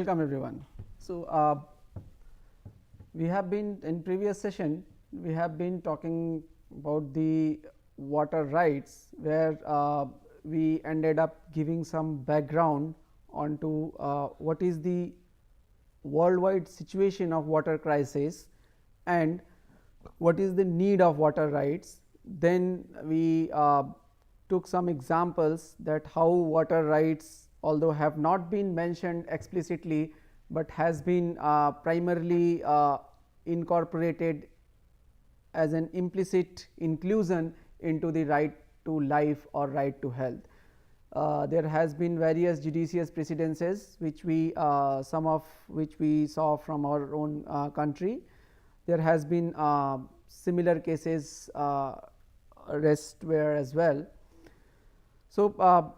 welcome everyone. So, we have been in previous session we have been talking about the water rights, where we ended up giving some background onto what is the worldwide situation of water crisis and what is the need of water rights. Then we took some examples that how water rights, although have not been mentioned explicitly, but has been primarily incorporated as an implicit inclusion into the right to life or right to health. There has been various judicious precedences which we some of which we saw from our own country. There has been similar cases elsewhere as well. So,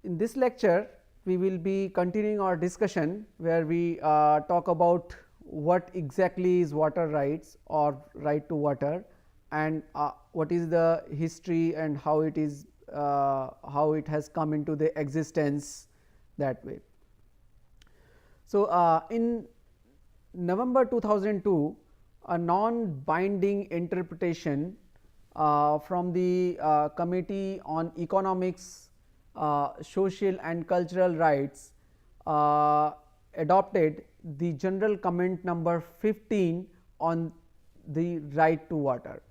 in this lecture we will be continuing our discussion, where we talk about what exactly is water rights or right to water, and what is the history and how it is how it has come into the existence that way. So, in November 2002, a non-binding interpretation from the Committee on Economics, Social and Cultural Rights adopted the General Comment number 15 on the right to water.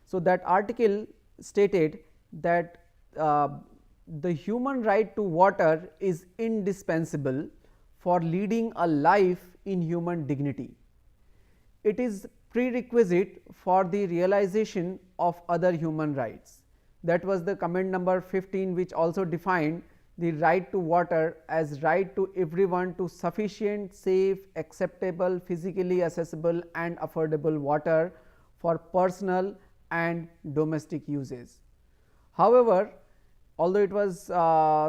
So, that article stated that the human right to water is indispensable for leading a life in human dignity. It is prerequisite for the realization of other human rights. That was the comment number 15, which also defined the right to water as right to everyone to sufficient, safe, acceptable, physically accessible and affordable water for personal and domestic uses. However, although it was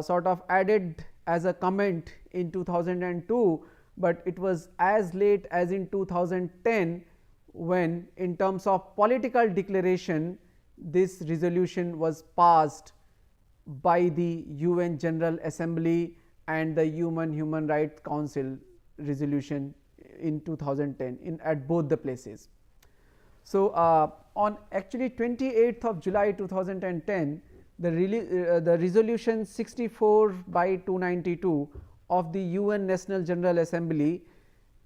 sort of added as a comment in 2002, but it was as late as in 2010 when, in terms of political declaration, this resolution was passed by the UN General Assembly and the Human Rights Council resolution in 2010 at both the places. So, on actually 28th of July 2010, the resolution 64/292 of the UN National General Assembly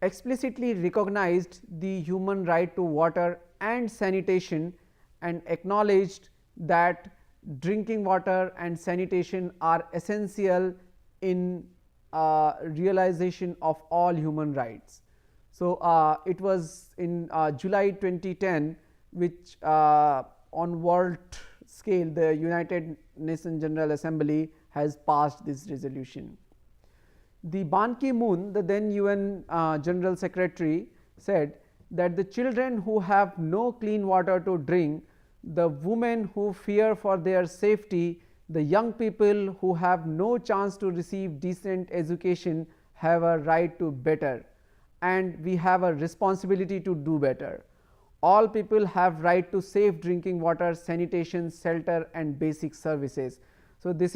explicitly recognized the human right to water and sanitation, and acknowledged that drinking water and sanitation are essential in realization of all human rights. So, it was in July 2010 which on world scale the United Nations General Assembly has passed this resolution. The Ban Ki-moon, the then UN General Secretary, said that the children who have no clean water to drink, the women who fear for their safety, the young people who have no chance to receive decent education have a right to better, and we have a responsibility to do better. All people have right to safe drinking water, sanitation, shelter and basic services. So, this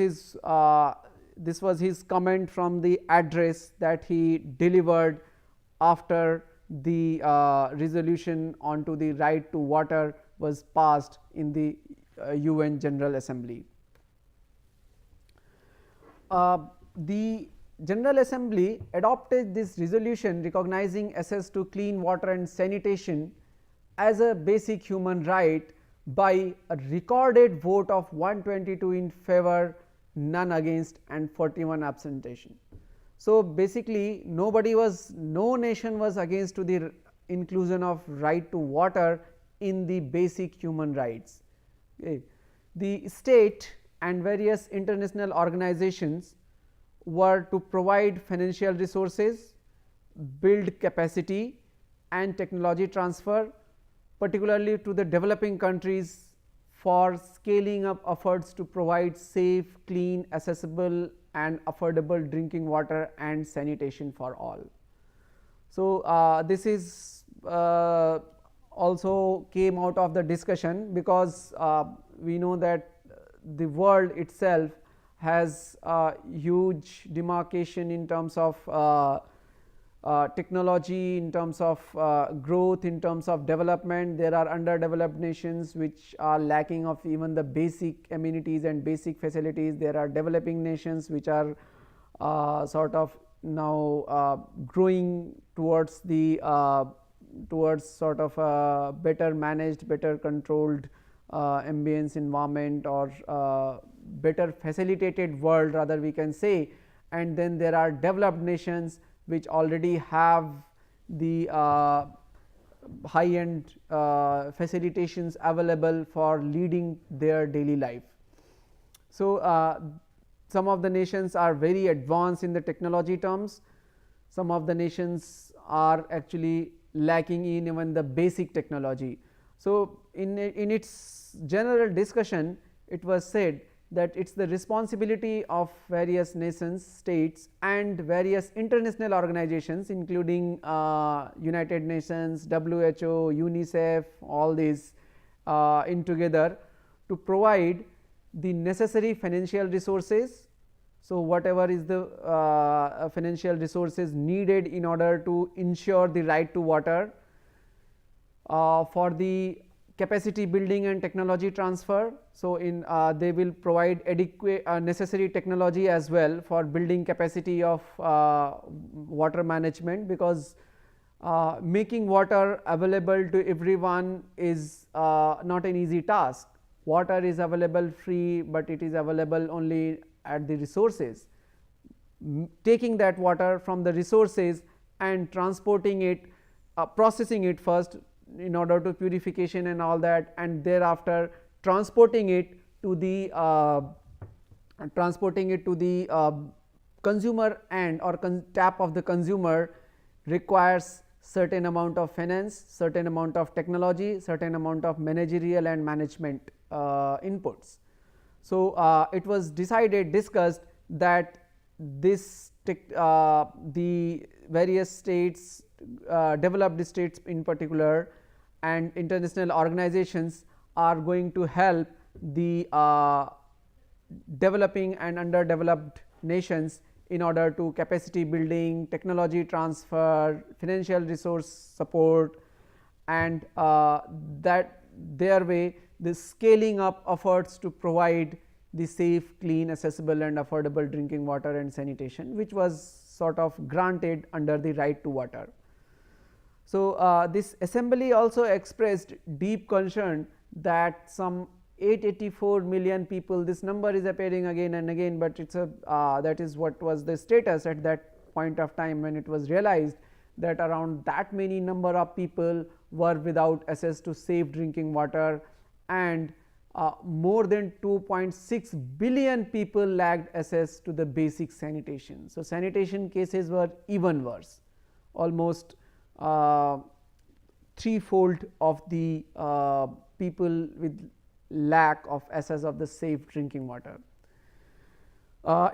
was his comment from the address that he delivered after the resolution onto the right to water was passed in the UN General Assembly. The General Assembly adopted this resolution recognizing access to clean water and sanitation as a basic human right by a recorded vote of 122 in favor, none against and 41 abstention. So, basically no nation was against to the inclusion of right to water in the basic human rights. Okay. The state and various international organizations were to provide financial resources, build capacity and technology transfer, particularly to the developing countries, for scaling up efforts to provide safe, clean, accessible and affordable drinking water and sanitation for all. So, this is also came out of the discussion, because we know that the world itself has a huge demarcation in terms of technology, in terms of growth, in terms of development. There are underdeveloped nations which are lacking of even the basic amenities and basic facilities. There are developing nations which are sort of now growing towards the towards sort of a better managed, better controlled ambience environment, or better facilitated world rather we can say. And then there are developed nations which already have the high end facilitations available for leading their daily life. So, some of the nations are very advanced in the technology terms, some of the nations are actually lacking in even the basic technology. So, in its general discussion it was said that it is the responsibility of various nations, states and various international organizations including United Nations, WHO, UNICEF, all these in together to provide the necessary financial resources. So, whatever is the financial resources needed in order to ensure the right to water, for the capacity building and technology transfer. So, in they will provide adequate necessary technology as well for building capacity of water management, because making water available to everyone is not an easy task. Water is available free, but it is available only at the resources. Taking that water from the resources and transporting it, processing it first in order to purification and all that, and thereafter transporting it to the consumer end or tap of the consumer requires certain amount of finance, certain amount of technology, certain amount of managerial and management inputs. So, it was discussed that this the various states, developed states in particular, and international organizations are going to help the developing and underdeveloped nations in order to capacity building, technology transfer, financial resource support, and that their way the scaling up efforts to provide the safe, clean, accessible and affordable drinking water and sanitation, which was sort of granted under the right to water. So, this assembly also expressed deep concern that some 884 million people, this number is appearing again and again, but it is a that is what was the status at that point of time when it was realized that around that many number of people were without access to safe drinking water, and more than 2.6 billion people lacked access to the basic sanitation. So, sanitation cases were even worse, almost threefold of the people with lack of access of the safe drinking water.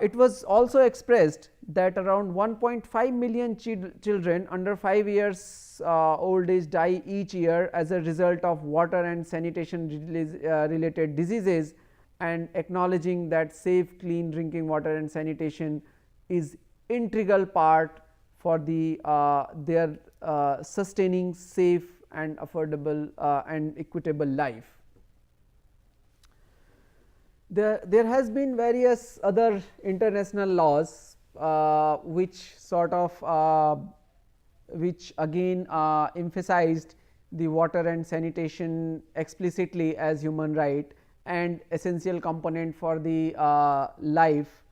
It was also expressed that around 1.5 million children under 5 years old age die each year as a result of water and sanitation related diseases, and acknowledging that safe, clean drinking water and sanitation is integral part for the their sustaining safe and affordable and equitable life. There has been various other international laws which sort of which again emphasized the water and sanitation explicitly as human right and essential component for the life.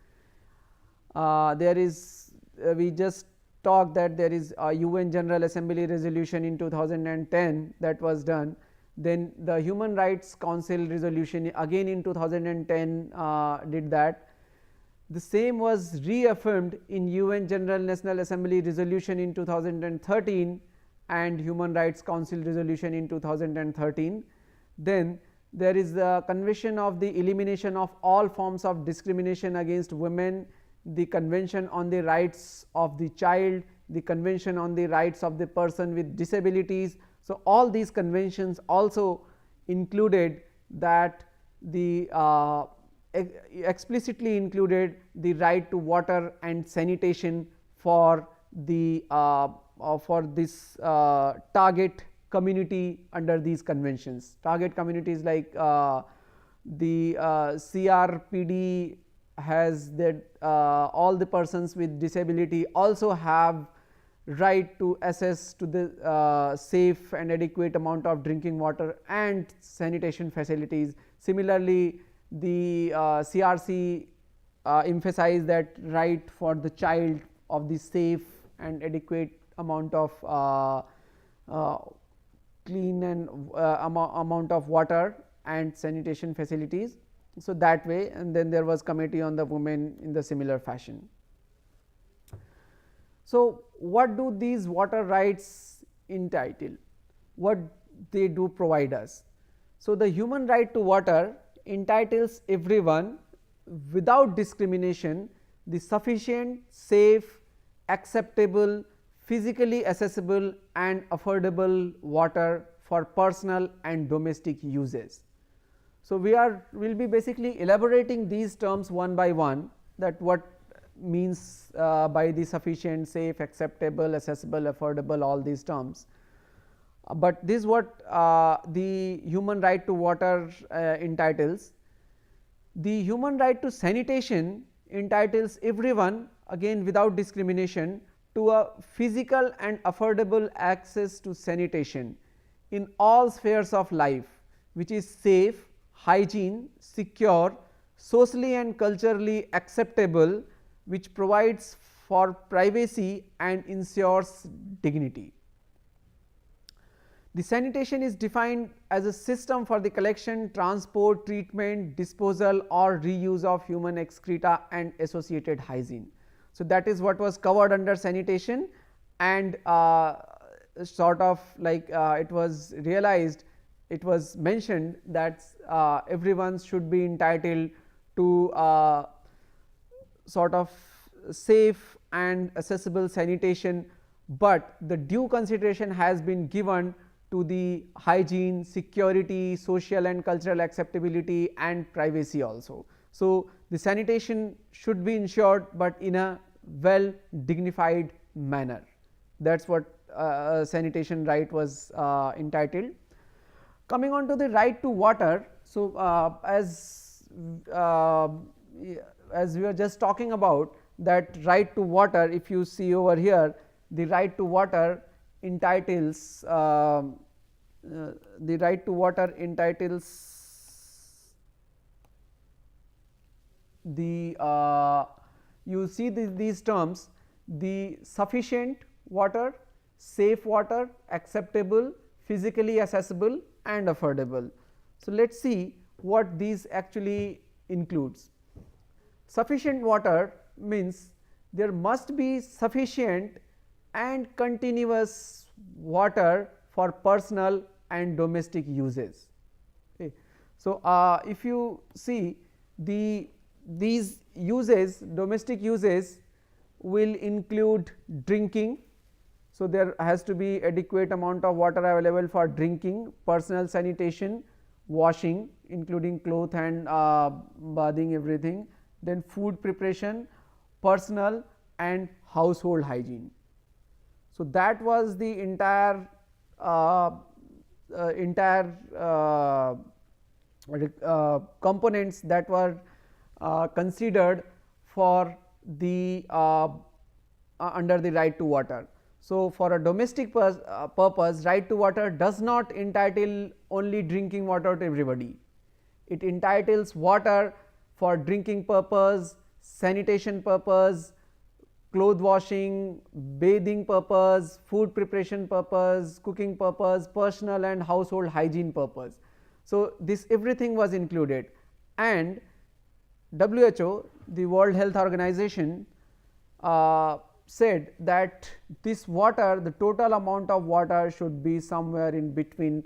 There is we just talked that there is a UN General Assembly resolution in 2010 that was done. Then the Human Rights Council resolution again in 2010 did that. The same was reaffirmed in UN General National Assembly resolution in 2013 and Human Rights Council resolution in 2013. Then there is the Convention of the Elimination of All Forms of Discrimination Against Women, the Convention on the Rights of the Child, the Convention on the Rights of the Person with Disabilities. So, all these conventions also included that the explicitly included the right to water and sanitation for the for this target community under these conventions. Target communities like the CRPD has that all the persons with disability also have right to access to the safe and adequate amount of drinking water and sanitation facilities. Similarly, the CRC emphasize that right for the child of the safe and adequate amount of clean and amount of water and sanitation facilities. So, that way, and then there was committee on the women in the similar fashion. So, what do these water rights entitle? What they do provide us? So, the human right to water entitles everyone without discrimination the sufficient, safe, acceptable, physically accessible and affordable water for personal and domestic uses. So, we will be basically elaborating these terms one by one, that what means by the sufficient, safe, acceptable, accessible, affordable, all these terms. But this is what the human right to water entitles. The human right to sanitation entitles everyone, again without discrimination, to a physical and affordable access to sanitation in all spheres of life, which is safe, hygiene, secure, socially and culturally acceptable, which provides for privacy and ensures dignity. The sanitation is defined as a system for the collection, transport, treatment, disposal or reuse of human excreta and associated hygiene. So, that is what was covered under sanitation, and sort of like it was realized, it was mentioned that everyone should be entitled to sort of safe and accessible sanitation, but the due consideration has been given to the hygiene, security, social and cultural acceptability and privacy also. So, the sanitation should be ensured, but in a well dignified manner. That is what sanitation right was entitled. Coming on to the right to water. So, as we were just talking about that right to water, if you see over here, the right to water entitles the right to water entitles the you see these terms, the sufficient water, safe water, acceptable, physically accessible and affordable. So, let us see what these actually includes. Sufficient water means there must be sufficient and continuous water for personal and domestic uses. Okay. So, if you see these uses, domestic uses will include drinking. So, there has to be adequate amount of water available for drinking, personal sanitation, washing including cloth and bathing, everything, then food preparation, personal and household hygiene. So, that was the entire components that were considered for the under the right to water. So, for a domestic purpose, right to water does not entitle only drinking water to everybody. It entitles water for drinking purpose, sanitation purpose, cloth washing, bathing purpose, food preparation purpose, cooking purpose, personal and household hygiene purpose. So, this everything was included, and WHO, the World Health Organization, said that this water, the total amount of water should be somewhere in between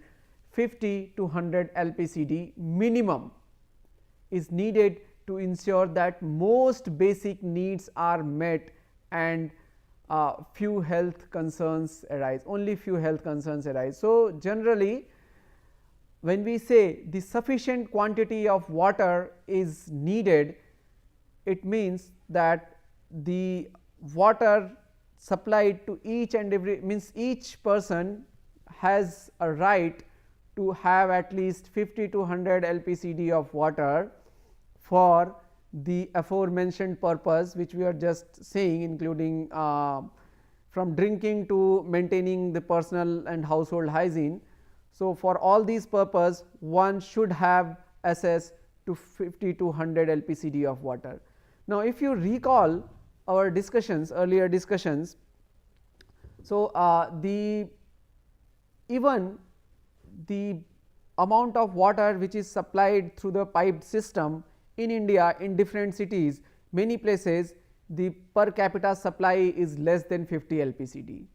50 to 100 LPCD minimum is needed to ensure that most basic needs are met and few health concerns arise, only few health concerns arise. So, generally when we say the sufficient quantity of water is needed, it means that the water supplied to each and every, means each person has a right to have at least 50 to 100 LPCD of water for the aforementioned purpose, which we are just saying, including from drinking to maintaining the personal and household hygiene. So, for all these purpose one should have access to 50 to 100 LPCD of water. Now, if you recall our discussions, earlier discussions, so even the amount of water which is supplied through the piped system in India, in different cities, many places the per capita supply is less than 50 LPCD.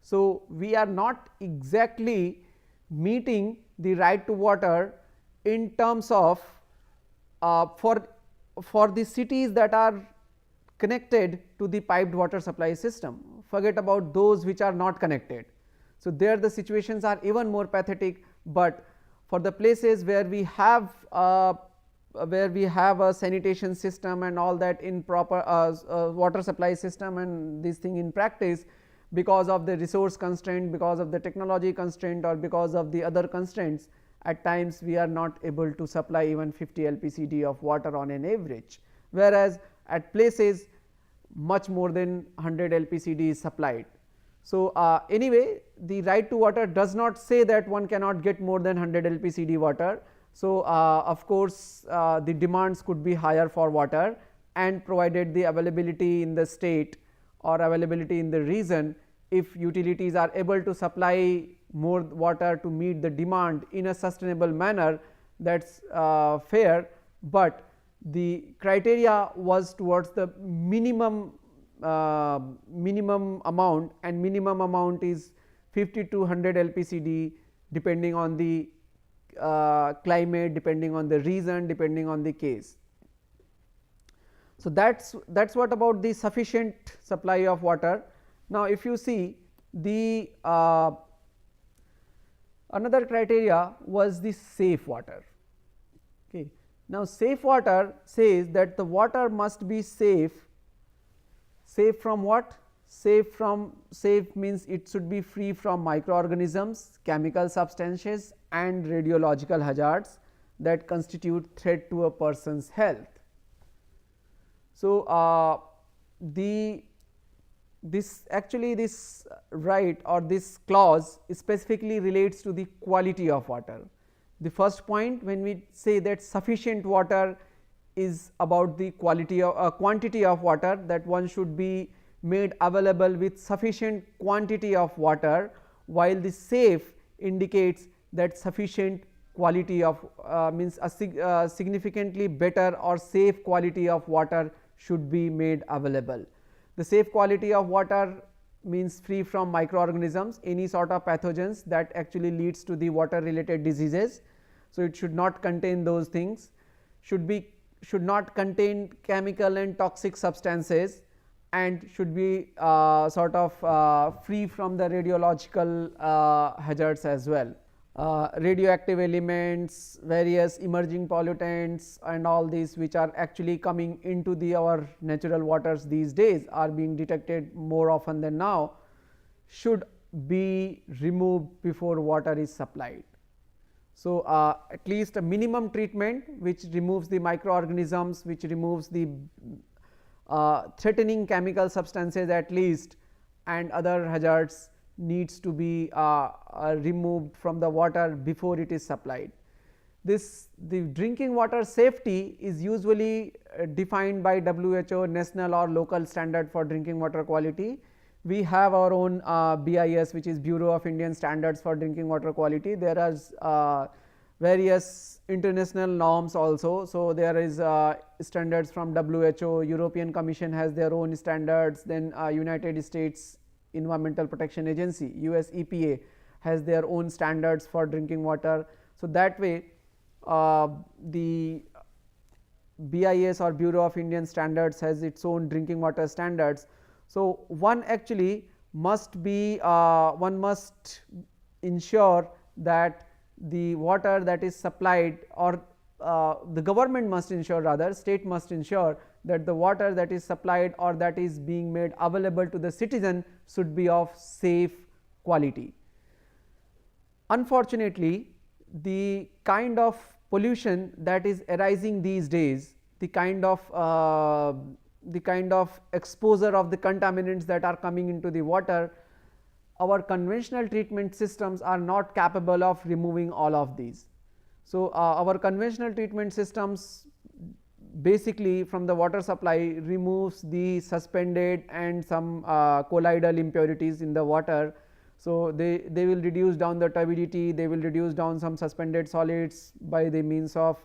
So, we are not exactly meeting the right to water in terms of for the cities that are connected to the piped water supply system. Forget about those which are not connected. So, there the situations are even more pathetic, but for the places where we have a sanitation system and all that in proper water supply system and this thing in practice, because of the resource constraint, because of the technology constraint, or because of the other constraints, at times we are not able to supply even 50 LPCD of water on an average, whereas at places much more than 100 LPCD is supplied. So, anyway, the right to water does not say that one cannot get more than 100 LPCD water. So, of course, the demands could be higher for water, and provided the availability in the state or availability in the region, if utilities are able to supply more water to meet the demand in a sustainable manner, that is fair, but the criteria was towards the minimum amount, and minimum amount is 50 to 100 LPCD depending on the climate, depending on the region, depending on the case. So, that is what about the sufficient supply of water. Now, if you see the another criteria was the safe water. Okay. Now, safe water says that the water must be safe. Safe from what? Safe means it should be free from microorganisms, chemical substances and radiological hazards that constitute threat to a person's health. So, this right or this clause specifically relates to the quality of water. The first point, when we say that sufficient water, is about the quality of quantity of water, that one should be made available with sufficient quantity of water, while the safe indicates that sufficient quality of means a significantly better or safe quality of water should be made available. The safe quality of water means free from microorganisms, any sort of pathogens that actually leads to the water related diseases. So, it should not contain those things, should not contain chemical and toxic substances, and should be sort of free from the radiological hazards as well. Radioactive elements, various emerging pollutants and all these which are actually coming into our natural waters these days are being detected more often than now, should be removed before water is supplied. So, at least a minimum treatment which removes the microorganisms, which removes the threatening chemical substances at least, and other hazards needs to be removed from the water before it is supplied. The drinking water safety is usually defined by WHO national or local standard for drinking water quality. We have our own BIS, which is Bureau of Indian Standards for Drinking Water Quality. There are various international norms also. So, there is standards from WHO, European Commission has their own standards, then United States Environmental Protection Agency, US EPA has their own standards for drinking water. So, that way the BIS or Bureau of Indian Standards has its own drinking water standards. So, one actually must be one must ensure that the water that is supplied, or the government must ensure, rather state must ensure that the water that is supplied or that is being made available to the citizen should be of safe quality. Unfortunately, the kind of pollution that is arising these days, the kind of exposure of the contaminants that are coming into the water, our conventional treatment systems are not capable of removing all of these. So, our conventional treatment systems basically from the water supply removes the suspended and some colloidal impurities in the water. So, they will reduce down the turbidity, they will reduce down some suspended solids by the means of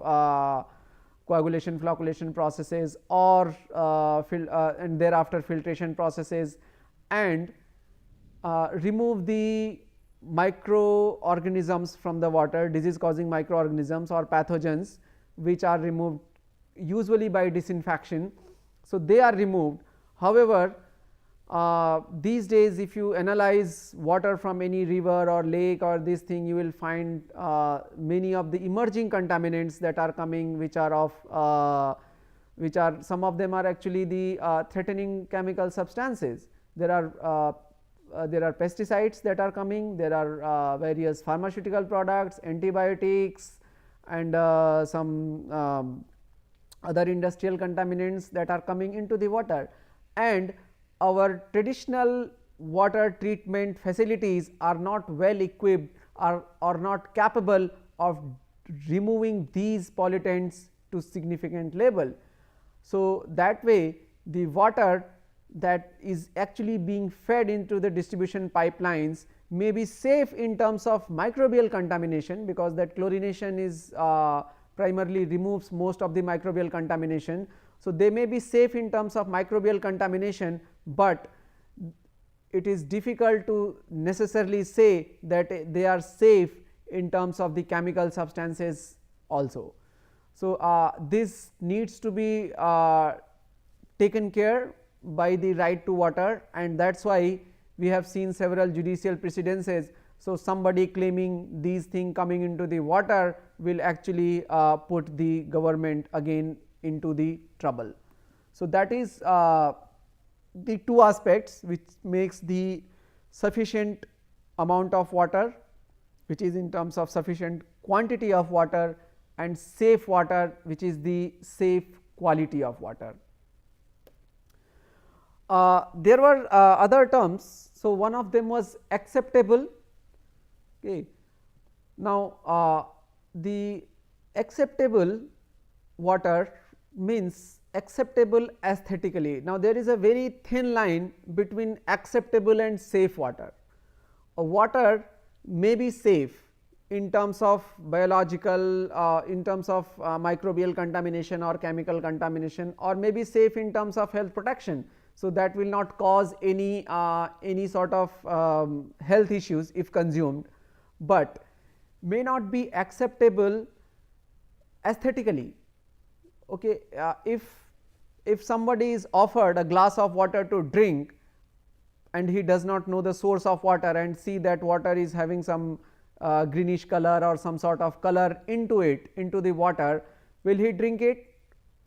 coagulation flocculation processes or and thereafter filtration processes, and remove the microorganisms from the water, disease causing microorganisms or pathogens, which are removed usually by disinfection. So, they are removed. However, these days if you analyze water from any river or lake or this thing, you will find many of the emerging contaminants that are coming, which are of some of them are actually the threatening chemical substances. There are pesticides that are coming, there are various pharmaceutical products, antibiotics, and some other industrial contaminants that are coming into the water, and our traditional water treatment facilities are not well equipped or are not capable of removing these pollutants to significant level. So, that way the water that is actually being fed into the distribution pipelines may be safe in terms of microbial contamination, because that chlorination is primarily removes most of the microbial contamination. So, they may be safe in terms of microbial contamination, but it is difficult to necessarily say that they are safe in terms of the chemical substances also. So, this needs to be taken care by the right to water, and that is why we have seen several judicial precedences. So, somebody claiming these things coming into the water will actually put the government again into the trouble. So, that is the two aspects which makes the sufficient amount of water, which is in terms of sufficient quantity of water, and safe water, which is the safe quality of water. There were other terms. So, one of them was acceptable. Okay. Now, the acceptable water means acceptable aesthetically. Now, there is a very thin line between acceptable and safe water. A water may be safe in terms of biological, in terms of microbial contamination or chemical contamination, or may be safe in terms of health protection. So, that will not cause any sort of health issues if consumed, but may not be acceptable aesthetically. Okay, if somebody is offered a glass of water to drink and he does not know the source of water and see that water is having some greenish color or some sort of color into it, into the water, will he drink it?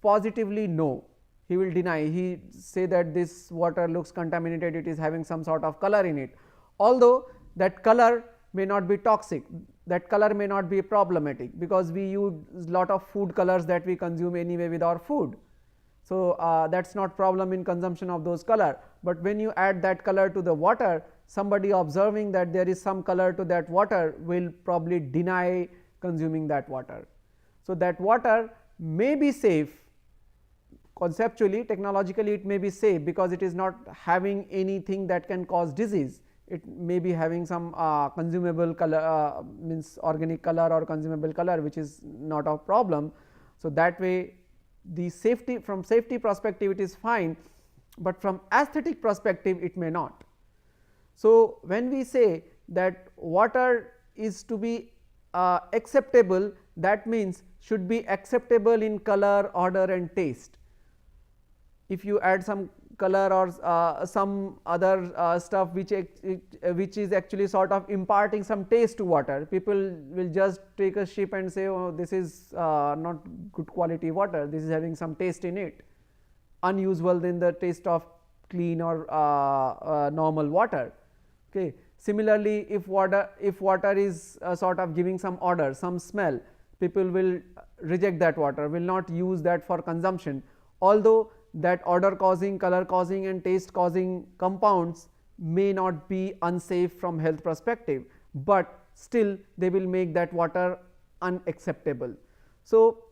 Positively no, he will deny. He say that this water looks contaminated, it is having some sort of color in it, although that color may not be toxic, that color may not be problematic, because we use lot of food colors that we consume anyway with our food. So, that is not problem in consumption of those color, but when you add that color to the water, somebody observing that there is some color to that water will probably deny consuming that water. So, that water may be safe conceptually, technologically it may be safe, because it is not having anything that can cause disease. It may be having some consumable color, means organic color or consumable color, which is not a problem. So, that way the safety, from safety perspective it is fine, but from aesthetic perspective it may not. So, when we say that water is to be acceptable, that means should be acceptable in color, odor and taste. If you add some color or some other stuff which is actually sort of imparting some taste to water, people will just take a sip and say, oh, this is not good quality water, this is having some taste in it. unusual than the taste of clean or normal water. Okay. Similarly, if water is sort of giving some odor, some smell, people will reject that water, will not use that for consumption, although that odor causing, color causing and taste causing compounds may not be unsafe from health perspective, but still they will make that water unacceptable. So,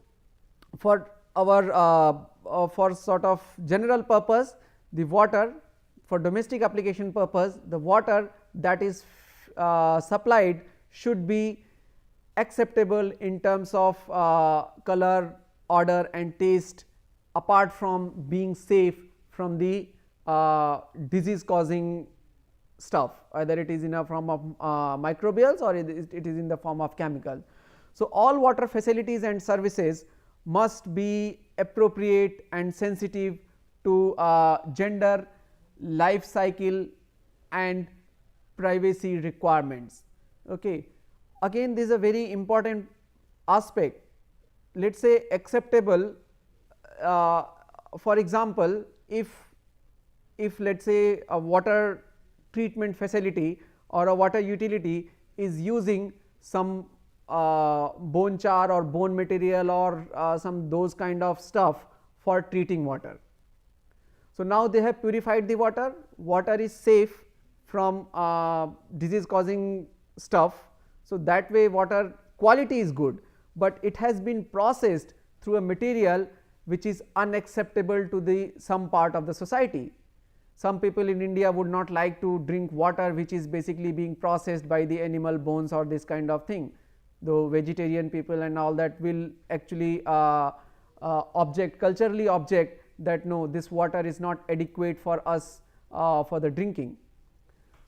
for our for sort of general purpose, the water, for domestic application purpose, the water that is supplied should be acceptable in terms of color, odor and taste, apart from being safe from the disease causing stuff, either it is in a form of microbials or it is in the form of chemical. So, all water facilities and services must be appropriate and sensitive to gender, life cycle and privacy requirements. Okay. Again, this is a very important aspect. Let us say acceptable, for example, if let us say a water treatment facility or a water utility is using some bone char or bone material or some those kind of stuff for treating water. So, now they have purified the water, water is safe from disease causing stuff. So, that way water quality is good, but it has been processed through a material which is unacceptable to the some part of the society. Some people in India would not like to drink water which is basically being processed by the animal bones or this kind of thing, though vegetarian people and all that will actually culturally object that no, this water is not adequate for us for the drinking.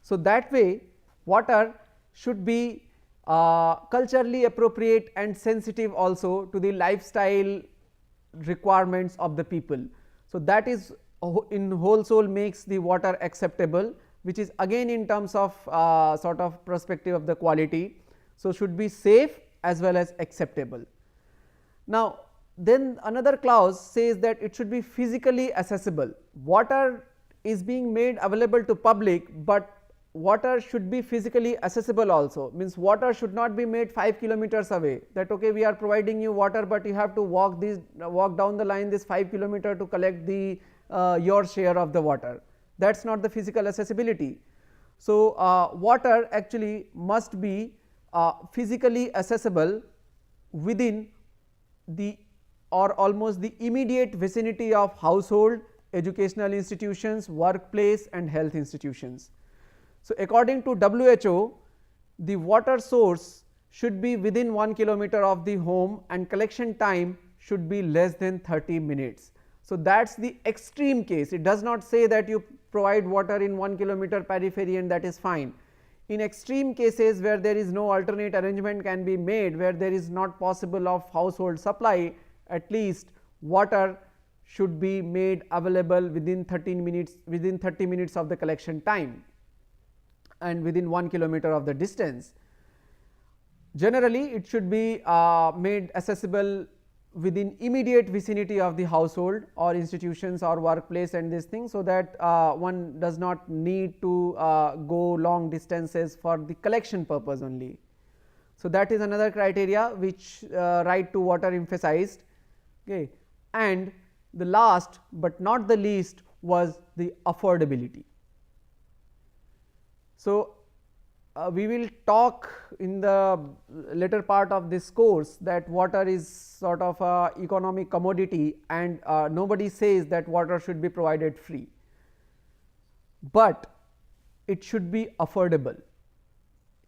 So, that way water should be culturally appropriate and sensitive also to the lifestyle requirements of the people. So, that is in whole soul makes the water acceptable, which is again in terms of sort of perspective of the quality. So, should be safe as well as acceptable. Now, then another clause says that it should be physically accessible. Water is being made available to public, but water should be physically accessible also, means water should not be made 5 kilometers away, that okay, we are providing you water, but you have to walk down the line this 5 kilometer to collect the your share of the water. That is not the physical accessibility. So, water actually must be physically accessible within the or almost the immediate vicinity of household, educational institutions, workplace and health institutions. So, according to WHO, the water source should be within 1 kilometer of the home and collection time should be less than 30 minutes. So, that is the extreme case. It does not say that you provide water in 1 kilometer periphery and that is fine. In extreme cases where there is no alternate arrangement can be made, where there is not possible of household supply, at least water should be made available within 30 minutes of the collection time and within 1 kilometer of the distance. Generally, it should be made accessible within immediate vicinity of the household or institutions or workplace and this thing, so that one does not need to go long distances for the collection purpose only. So, that is another criteria which right to water emphasized. Okay. And the last but not the least was the affordability. So, we will talk in the later part of this course that water is sort of a economic commodity and nobody says that water should be provided free, but it should be affordable.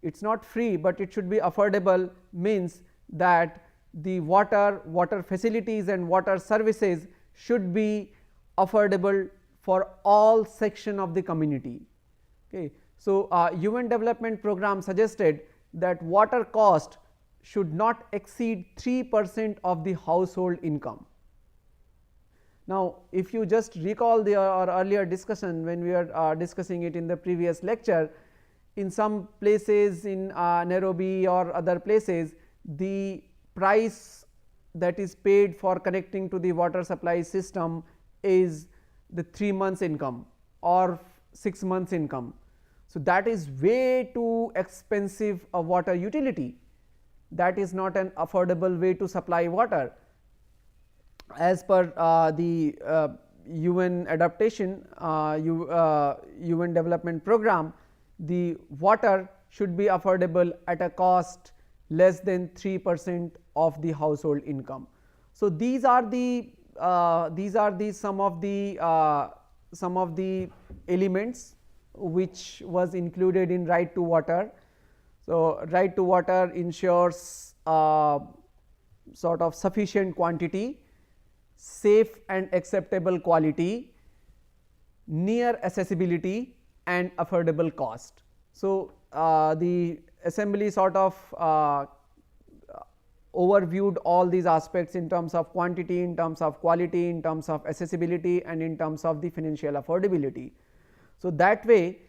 It is not free, but it should be affordable, means that the water facilities and water services should be affordable for all section of the community. Okay. So, UN Development Program suggested that water cost should not exceed 3% of the household income. Now, if you just recall our earlier discussion when we were discussing it in the previous lecture, in some places in Nairobi or other places, the price that is paid for connecting to the water supply system is the 3 months income or 6 months income. So, that is way too expensive a water utility. That is not an affordable way to supply water. As per the UN adaptation, UN development program, the water should be affordable at a cost less than 3% of the household income. So, these are the some of the elements which was included in right to water. So, right to water ensures sort of sufficient quantity, safe and acceptable quality, near accessibility and affordable cost. So, the assembly sort of overviewed all these aspects in terms of quantity, in terms of quality, in terms of accessibility and in terms of the financial affordability. So, that way,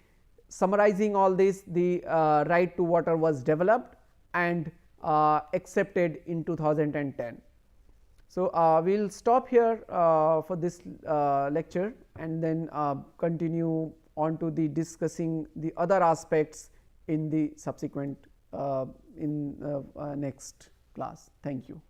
summarizing all this, the right to water was developed and accepted in 2010. So, we will stop here for this lecture and then continue on to the discussing the other aspects in the subsequent next class. Thank you.